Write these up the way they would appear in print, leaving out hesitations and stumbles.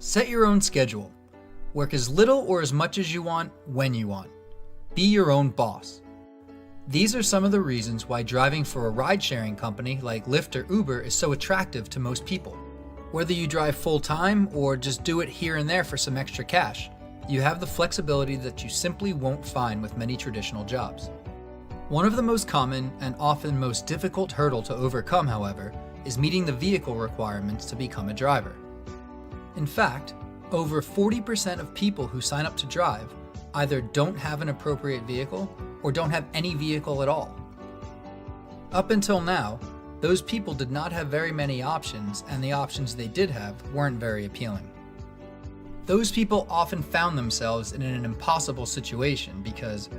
Set your own schedule. Work as little or as much as you want, when you want. Be your own boss. These are some of the reasons why driving for a ride-sharing company like Lyft or Uber is so attractive to most people. Whether you drive full-time or just do it here and there for some extra cash, you have the flexibility that you simply won't find with many traditional jobs. One of the most common and often most difficult hurdle to overcome, however, is meeting the vehicle requirements to become a driver. In fact, over 40% of people who sign up to drive either don't have an appropriate vehicle or don't have any vehicle at all. Up until now, those people did not have very many options, and the options they did have weren't very appealing. Those people often found themselves in an impossible situation because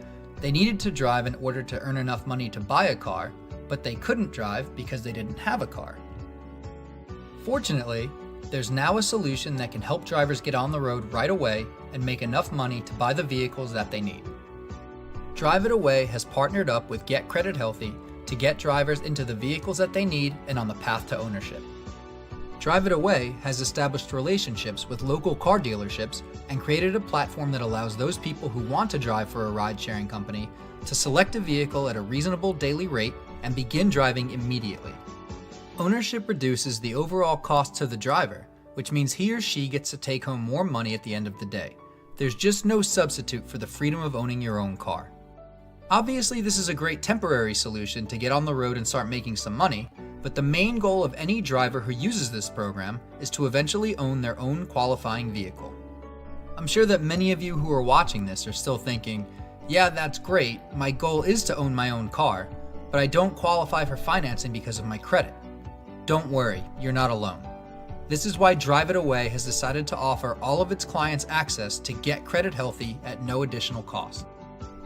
they needed to drive in order to earn enough money to buy a car, but they couldn't drive because they didn't have a car. Fortunately, there's now a solution that can help drivers get on the road right away and make enough money to buy the vehicles that they need. Drive It Away has partnered up with Get Credit Healthy to get drivers into the vehicles that they need and on the path to ownership. Drive It Away has established relationships with local car dealerships and created a platform that allows those people who want to drive for a ride-sharing company to select a vehicle at a reasonable daily rate and begin driving immediately. Ownership reduces the overall cost to the driver, which means he or she gets to take home more money at the end of the day. There's just no substitute for the freedom of owning your own car. Obviously, this is a great temporary solution to get on the road and start making some money, but the main goal of any driver who uses this program is to eventually own their own qualifying vehicle. I'm sure that many of you who are watching this are still thinking, yeah, that's great, my goal is to own my own car, but I don't qualify for financing because of my credit. Don't worry, you're not alone. This is why Drive It Away has decided to offer all of its clients access to Get Credit Healthy at no additional cost.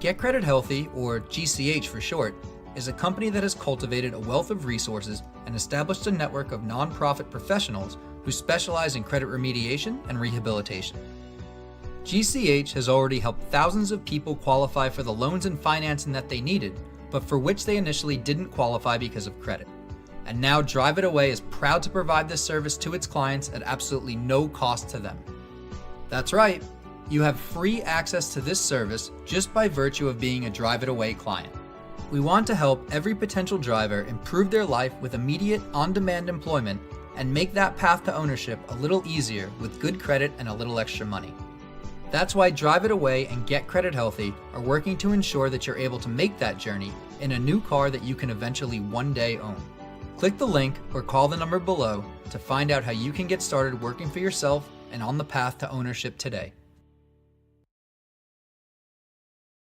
Get Credit Healthy, or GCH for short, is a company that has cultivated a wealth of resources and established a network of nonprofit professionals who specialize in credit remediation and rehabilitation. GCH has already helped thousands of people qualify for the loans and financing that they needed, but for which they initially didn't qualify because of credit. And now Drive It Away is proud to provide this service to its clients at absolutely no cost to them. That's right, you have free access to this service just by virtue of being a Drive It Away client. We want to help every potential driver improve their life with immediate, on-demand employment and make that path to ownership a little easier with good credit and a little extra money. That's why Drive It Away and Get Credit Healthy are working to ensure that you're able to make that journey in a new car that you can eventually one day own. Click the link or call the number below to find out how you can get started working for yourself and on the path to ownership today.